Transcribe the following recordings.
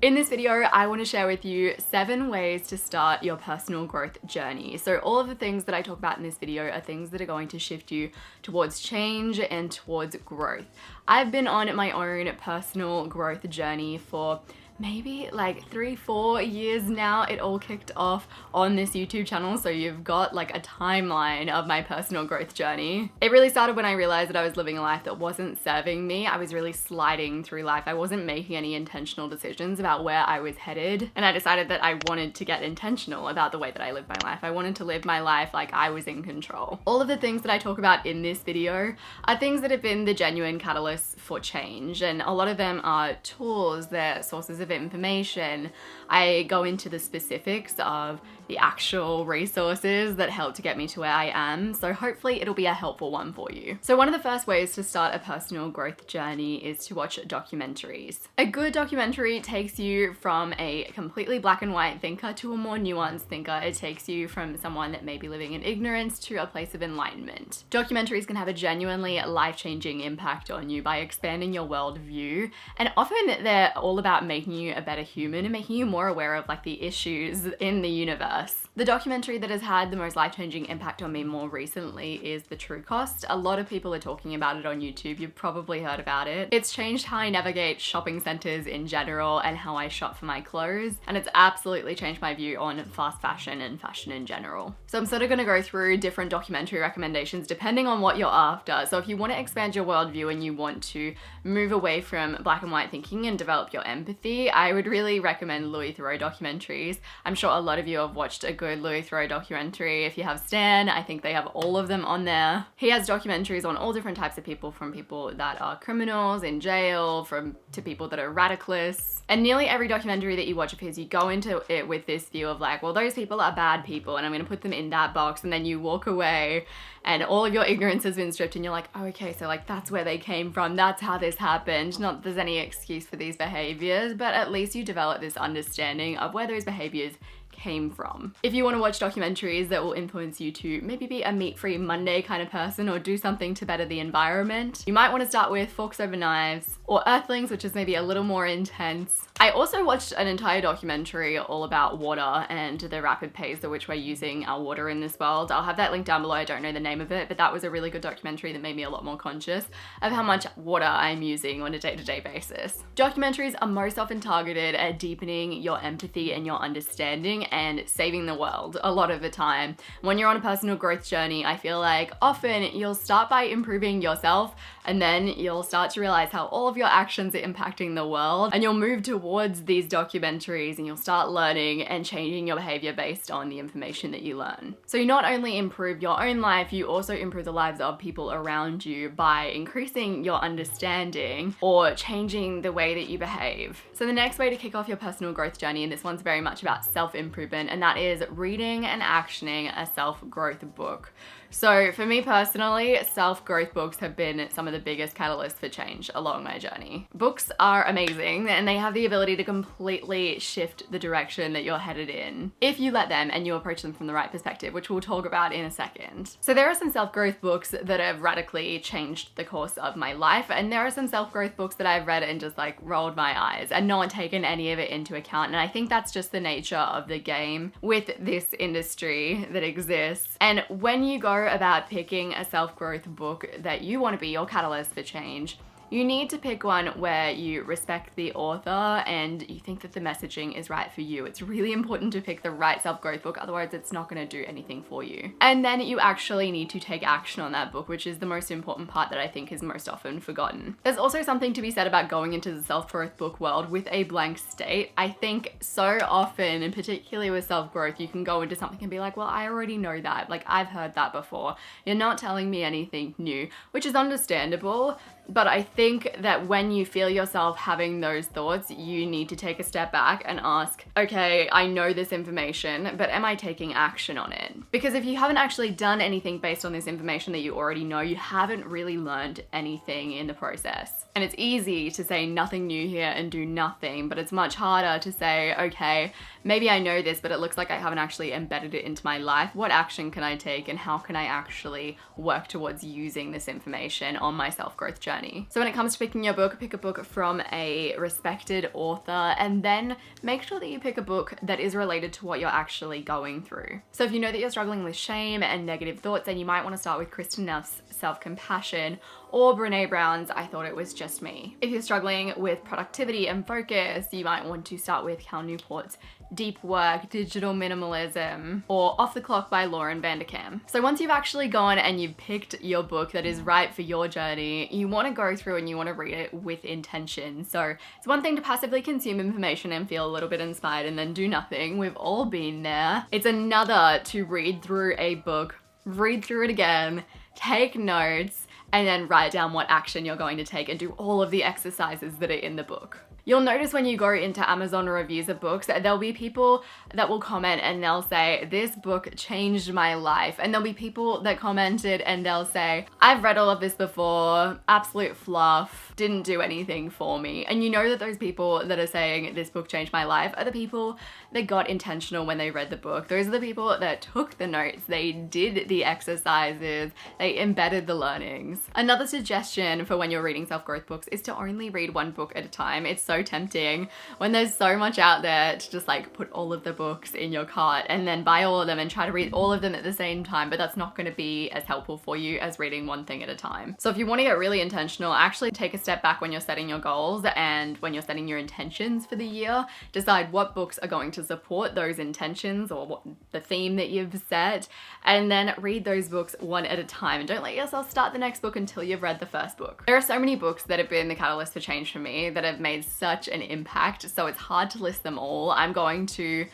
In this video, I want to share with you 7 ways to start your personal growth journey. So all of the things that I talk about in this video are things that are going to shift you towards change and towards growth. I've been on my own personal growth journey for maybe like 3-4 years now. It all kicked off on this YouTube channel, so you've got like a timeline of my personal growth journey. It really started when I realized that I was living a life that wasn't serving me. I was really sliding through life. I wasn't making any intentional decisions about where I was headed, and I decided that I wanted to get intentional about the way that I live my life. I wanted to live my life like I was in control. All of the things that I talk about in this video are things that have been the genuine catalysts for change, and a lot of them are tools, they're sources of information. I go into the specifics of the actual resources that help to get me to where I am, so hopefully it'll be a helpful one for you. So one of the first ways to start a personal growth journey is to watch documentaries. A good documentary takes you from a completely black and white thinker to a more nuanced thinker. It takes you from someone that may be living in ignorance to a place of enlightenment. Documentaries can have a genuinely life-changing impact on you by expanding your worldview, and often they're all about making you a better human and making you more aware of like the issues in the universe. The documentary that has had the most life-changing impact on me more recently is The True Cost. A lot of people are talking about it on YouTube. You've probably heard about it. It's changed how I navigate shopping centers in general and how I shop for my clothes, and it's absolutely changed my view on fast fashion and fashion in general. So I'm sort of gonna go through different documentary recommendations depending on what you're after. So if you want to expand your worldview and you want to move away from black and white thinking and develop your empathy, I would really recommend Louis Theroux documentaries. I'm sure a lot of you have watched a good Louis Theroux documentary. If you have Stan, I think they have all of them on there. He has documentaries on all different types of people, from people that are criminals in jail, to people that are radicalists. And nearly every documentary that you watch of his, you go into it with this view of like, well, those people are bad people and I'm gonna put them in that box, and then you walk away and all of your ignorance has been stripped and you're like, oh, okay, so like that's where they came from, that's how this happened. Not that there's any excuse for these behaviors, but at least you develop this understanding of where those behaviors came from. If you want to watch documentaries that will influence you to maybe be a meat-free Monday kind of person or do something to better the environment, you might want to start with Forks Over Knives or Earthlings, which is maybe a little more intense. I also watched an entire documentary all about water and the rapid pace at which we're using our water in this world. I'll have that link down below. I don't know the name of it, but that was a really good documentary that made me a lot more conscious of how much water I'm using on a day-to-day basis. Documentaries are most often targeted at deepening your empathy and your understanding and saving the world a lot of the time. When you're on a personal growth journey, I feel like often you'll start by improving yourself, and then you'll start to realize how all of your actions are impacting the world, and you'll move towards these documentaries and you'll start learning and changing your behavior based on the information that you learn. So you not only improve your own life, you also improve the lives of people around you by increasing your understanding or changing the way that you behave. So the next way to kick off your personal growth journey, and this one's very much about self-improvement, and that is reading and actioning a self-growth book. So for me personally, self-growth books have been some of the biggest catalysts for change along my journey. Books are amazing and they have the ability to completely shift the direction that you're headed in if you let them and you approach them from the right perspective, which we'll talk about in a second. So there are some self-growth books that have radically changed the course of my life, and there are some self-growth books that I've read and just like rolled my eyes and not taken any of it into account. And I think that's just the nature of the game with this industry that exists. And when you go about picking a self-growth book that you want to be your catalyst for change, you need to pick one where you respect the author and you think that the messaging is right for you. It's really important to pick the right self-growth book, otherwise it's not going to do anything for you. And then you actually need to take action on that book, which is the most important part that I think is most often forgotten. There's also something to be said about going into the self-growth book world with a blank slate. I think so often, and particularly with self-growth, you can go into something and be like, well, I already know that. Like, I've heard that before. You're not telling me anything new, which is understandable. But I think that when you feel yourself having those thoughts, you need to take a step back and ask, okay, I know this information, but am I taking action on it? Because if you haven't actually done anything based on this information that you already know, you haven't really learned anything in the process. And it's easy to say nothing new here and do nothing, but it's much harder to say, okay, maybe I know this, but it looks like I haven't actually embedded it into my life. What action can I take and how can I actually work towards using this information on my self-growth journey? journey. So when it comes to picking your book, pick a book from a respected author, and then make sure that you pick a book that is related to what you're actually going through. So if you know that you're struggling with shame and negative thoughts, then you might want to start with Kristen Neff's Self-Compassion or Brené Brown's I Thought It Was Just Me. If you're struggling with productivity and focus, you might want to start with Cal Newport's Deep Work, Digital Minimalism, or Off the Clock by Lauren Vanderkam. So once you've actually gone and you've picked your book that is right for your journey, you want to go through and you want to read it with intention. So it's one thing to passively consume information and feel a little bit inspired and then do nothing. We've all been there. It's another to read through a book, read through it again, take notes, and then write down what action you're going to take and do all of the exercises that are in the book. You'll notice when you go into Amazon reviews of books that there'll be people that will comment and they'll say, this book changed my life. And there'll be people that commented and they'll say, I've read all of this before, absolute fluff, didn't do anything for me. And you know that those people that are saying this book changed my life are the people that got intentional when they read the book. Those are the people that took the notes, they did the exercises, they embedded the learnings. Another suggestion for when you're reading self-growth books is to only read one book at a time. It's so tempting when there's so much out there to just like put all of the books in your cart and then buy all of them and try to read all of them at the same time, but that's not going to be as helpful for you as reading one thing at a time. So if you want to get really intentional, actually take a step back when you're setting your goals and when you're setting your intentions for the year. Decide what books are going to support those intentions or what the theme that you've set, and then read those books one at a time, and don't let yourself start the next book until you've read the first book. There are so many books that have been the catalyst for change for me that have made such an impact, so it's hard to list them all. I'm going to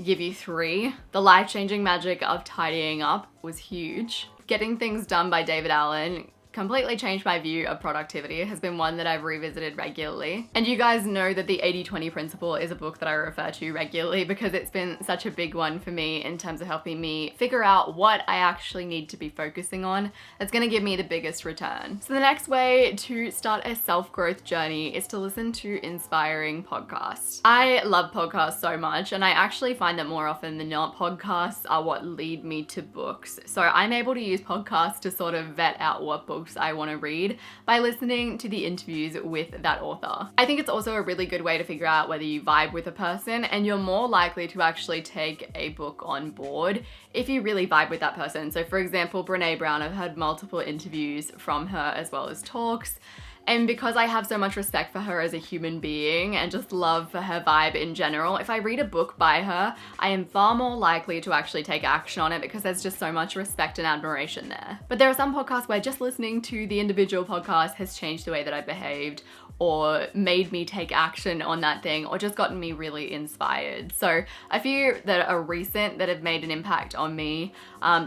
give you 3. The Life-Changing Magic of Tidying Up was huge. Getting Things Done by David Allen completely changed my view of productivity. It has been one that I've revisited regularly. And you guys know that the 80-20 principle is a book that I refer to regularly because it's been such a big one for me in terms of helping me figure out what I actually need to be focusing on that's going to give me the biggest return. So the next way to start a self-growth journey is to listen to inspiring podcasts. I love podcasts so much, and I actually find that more often than not, podcasts are what lead me to books. So I'm able to use podcasts to sort of vet out what books I want to read by listening to the interviews with that author. I think it's also a really good way to figure out whether you vibe with a person, and you're more likely to actually take a book on board if you really vibe with that person. So for example, Brené Brown, I've had multiple interviews from her as well as talks. And because I have so much respect for her as a human being and just love for her vibe in general, if I read a book by her, I am far more likely to actually take action on it because there's just so much respect and admiration there. But there are some podcasts where just listening to the individual podcast has changed the way that I behaved, or made me take action on that thing, or just gotten me really inspired. So a few that are recent that have made an impact on me.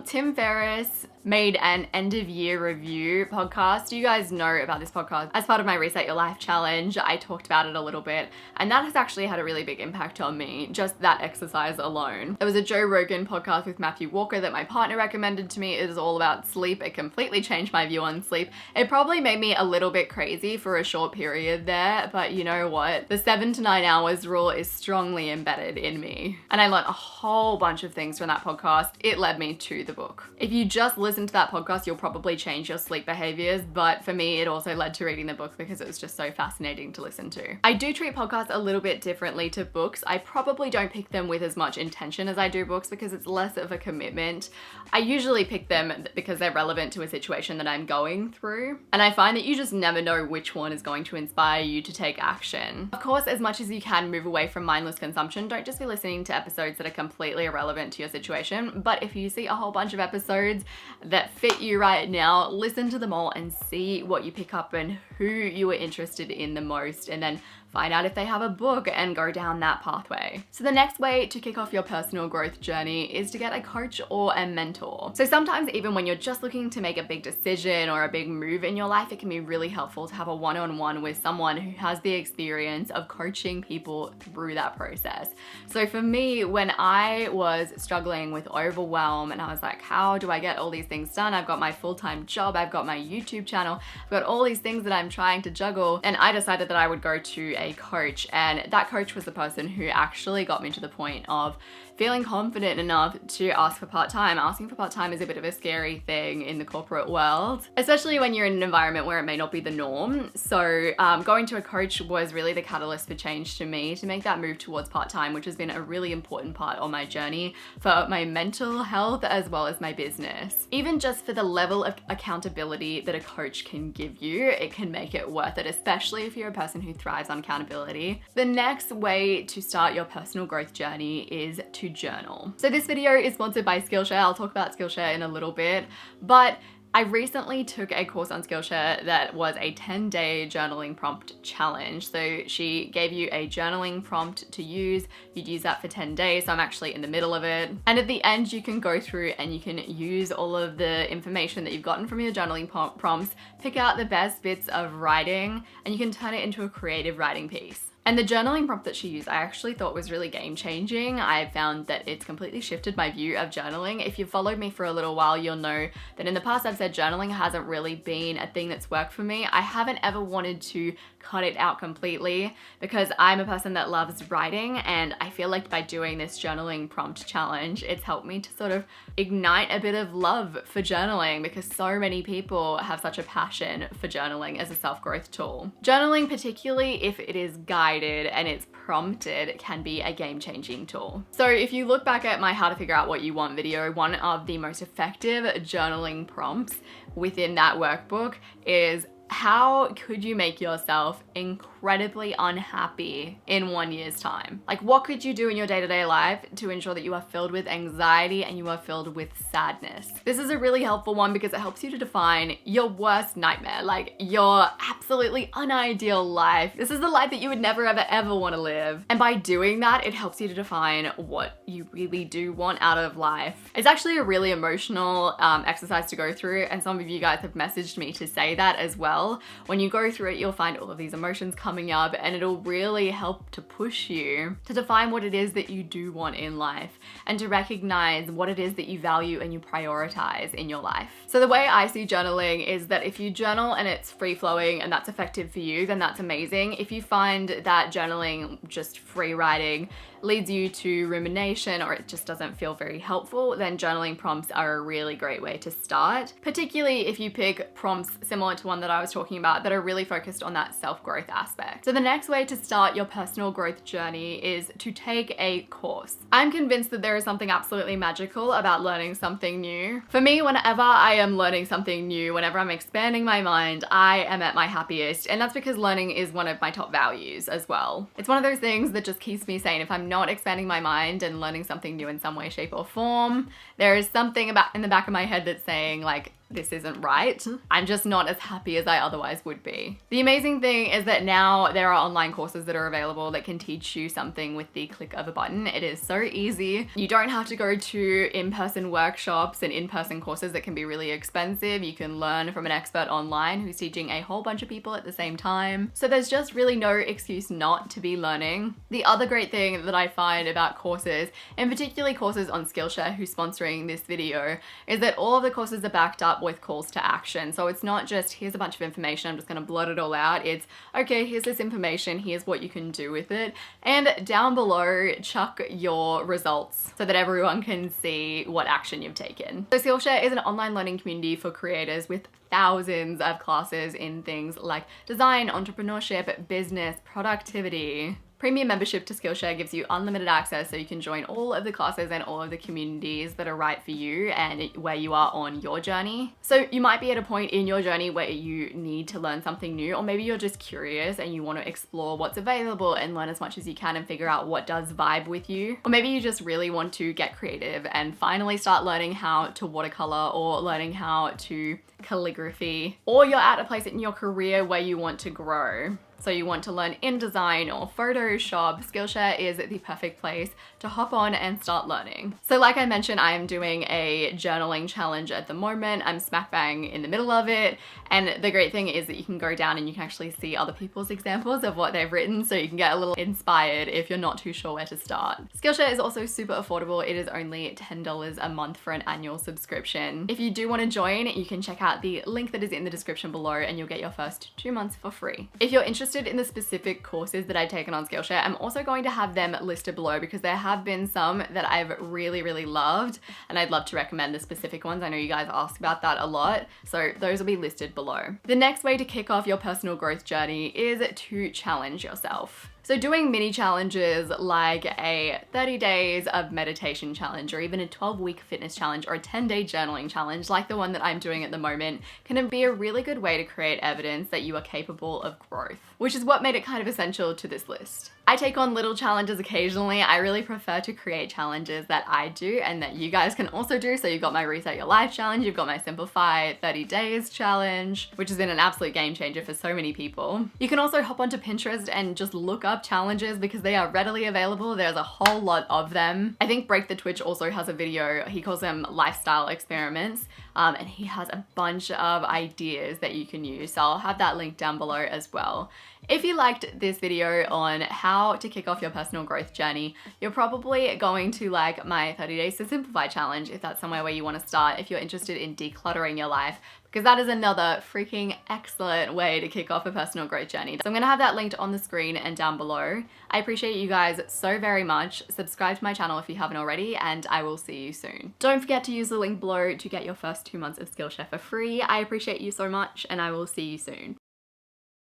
Tim Ferriss made an end of year review podcast. You guys know about this podcast. As part of my Reset Your Life challenge, I talked about it a little bit, and that has actually had a really big impact on me, just that exercise alone. There was a Joe Rogan podcast with Matthew Walker that my partner recommended to me. It is all about sleep. It completely changed my view on sleep. It probably made me a little bit crazy for a short period there, but you know what? The 7 to 9 hours rule is strongly embedded in me. And I learned a whole bunch of things from that podcast. It led me to the book. If you just listen to that podcast, you'll probably change your sleep behaviors, but for me, it also led to reading the book because it was just so fascinating to listen to. I do treat podcasts a little bit differently to books. I probably don't pick them with as much intention as I do books because it's less of a commitment. I usually pick them because they're relevant to a situation that I'm going through, and I find that you just never know which one is going to inspire you to take action. Of course, as much as you can, move away from mindless consumption. Don't just be listening to episodes that are completely irrelevant to your situation, but if you see a whole bunch of episodes that fit you right now, listen to them all and see what you pick up and who you are interested in the most, and then find out if they have a book and go down that pathway. So the next way to kick off your personal growth journey is to get a coach or a mentor. So sometimes even when you're just looking to make a big decision or a big move in your life, it can be really helpful to have a one-on-one with someone who has the experience of coaching people through that process. So for me, when I was struggling with overwhelm and I was like, how do I get all these things done? I've got my full-time job, I've got my YouTube channel, I've got all these things that I'm I'm trying to juggle. And I decided that I would go to a coach, and that coach was the person who actually got me to the point of feeling confident enough to ask for part-time. Asking for part-time is a bit of a scary thing in the corporate world, especially when you're in an environment where it may not be the norm. So going to a coach was really the catalyst for change to me, to make that move towards part-time, which has been a really important part on my journey for my mental health as well as my business. Even just for the level of accountability that a coach can give you, it can make it worth it, especially if you're a person who thrives on accountability. The next way to start your personal growth journey is to journal. So this video is sponsored by Skillshare. I'll talk about Skillshare in a little bit, but I recently took a course on Skillshare that was a 10-day journaling prompt challenge. So she gave you a journaling prompt to use. You'd use that for 10 days. So I'm actually in the middle of it. And at the end, you can go through and you can use all of the information that you've gotten from your journaling prompts, pick out the best bits of writing, and you can turn it into a creative writing piece. And the journaling prompt that she used, I actually thought was really game-changing. I found that it's completely shifted my view of journaling. If you've followed me for a little while, you'll know that in the past I've said journaling hasn't really been a thing that's worked for me. I haven't ever wanted to cut it out completely because I'm a person that loves writing, and I feel like by doing this journaling prompt challenge, it's helped me to sort of ignite a bit of love for journaling, because so many people have such a passion for journaling as a self-growth tool. Journaling, particularly if it is guided and it's prompted, can be a game-changing tool. So if you look back at my How to Figure Out What You Want video, one of the most effective journaling prompts within that workbook is: how could you make yourself incredibly unhappy in 1 year's time? Like, what could you do in your day-to-day life to ensure that you are filled with anxiety and you are filled with sadness? This is a really helpful one because it helps you to define your worst nightmare, like your absolutely unideal life. This is the life that you would never, ever want to live. And by doing that, it helps you to define what you really do want out of life. It's actually a really emotional exercise to go through, and some of you guys have messaged me to say that as well. When you go through it, you'll find all of these emotions coming up, and it'll really help to push you to define what it is that you do want in life and to recognize what it is that you value and you prioritize in your life. So the way I see journaling is that if you journal and it's free-flowing and that's effective for you, then that's amazing. If you find that journaling, just free writing, leads you to rumination or it just doesn't feel very helpful, then journaling prompts are a really great way to start, particularly if you pick prompts similar to one that I was talking about that are really focused on that self-growth aspect. So the next way to start your personal growth journey is to take a course. I'm convinced that there is something absolutely magical about learning something new. For me, whenever I am learning something new, whenever I'm expanding my mind, I am at my happiest, and that's because learning is one of my top values as well. It's one of those things that just keeps me sane. If I'm not expanding my mind and learning something new in some way, shape, or form, there is something about in the back of my head that's saying, like, this isn't right. I'm just not as happy as I otherwise would be. The amazing thing is that now there are online courses that are available that can teach you something with the click of a button. It is so easy. You don't have to go to in-person workshops and in-person courses that can be really expensive. You can learn from an expert online who's teaching a whole bunch of people at the same time. So there's just really no excuse not to be learning. The other great thing that I find about courses, and particularly courses on Skillshare, who's sponsoring this video, is that all of the courses are backed up with calls to action. So it's not just, here's a bunch of information, I'm just gonna blurt it all out. It's, okay, here's this information, here's what you can do with it. And down below, chuck your results so that everyone can see what action you've taken. So Skillshare is an online learning community for creators with thousands of classes in things like design, entrepreneurship, business, productivity. Premium membership to Skillshare gives you unlimited access, so you can join all of the classes and all of the communities that are right for you and where you are on your journey. So you might be at a point in your journey where you need to learn something new, or maybe you're just curious and you want to explore what's available and learn as much as you can and figure out what does vibe with you. Or maybe you just really want to get creative and finally start learning how to watercolor or learning how to calligraphy, or you're at a place in your career where you want to grow. So you want to learn InDesign or Photoshop, Skillshare is the perfect place to hop on and start learning. So like I mentioned, I am doing a journaling challenge at the moment. I'm smack bang in the middle of it. And the great thing is that you can go down and you can actually see other people's examples of what they've written, so you can get a little inspired if you're not too sure where to start. Skillshare is also super affordable. It is only $10 a month for an annual subscription. If you do want to join, you can check out the link that is in the description below and you'll get your first 2 months for free. If you're interested in the specific courses that I've taken on Skillshare, I'm also going to have them listed below because there have been some that I've really loved, and I'd love to recommend the specific ones. I know you guys ask about that a lot, so those will be listed below. The next way to kick off your personal growth journey is to challenge yourself. So doing mini challenges like a 30 days of meditation challenge, or even a 12-week fitness challenge, or a 10-day journaling challenge like the one that I'm doing at the moment can be a really good way to create evidence that you are capable of growth, which is what made it kind of essential to this list. I take on little challenges occasionally. I really prefer to create challenges that I do and that you guys can also do. So you've got my Reset Your Life challenge, you've got my Simplify 30 Days challenge, which has been an absolute game changer for so many people. You can also hop onto Pinterest and just look up challenges because they are readily available. There's a whole lot of them. I think Break the Twitch also has a video. He calls them lifestyle experiments, and he has a bunch of ideas that you can use. So I'll have that link down below as well. If you liked this video on how to kick off your personal growth journey, you're probably going to like my 30 Days to Simplify challenge if that's somewhere where you want to start, if you're interested in decluttering your life, because that is another freaking excellent way to kick off a personal growth journey. So I'm going to have that linked on the screen and down below. I appreciate you guys so very much. Subscribe to my channel if you haven't already, and I will see you soon. Don't forget to use the link below to get your first 2 months of Skillshare for free. I appreciate you so much, and I will see you soon.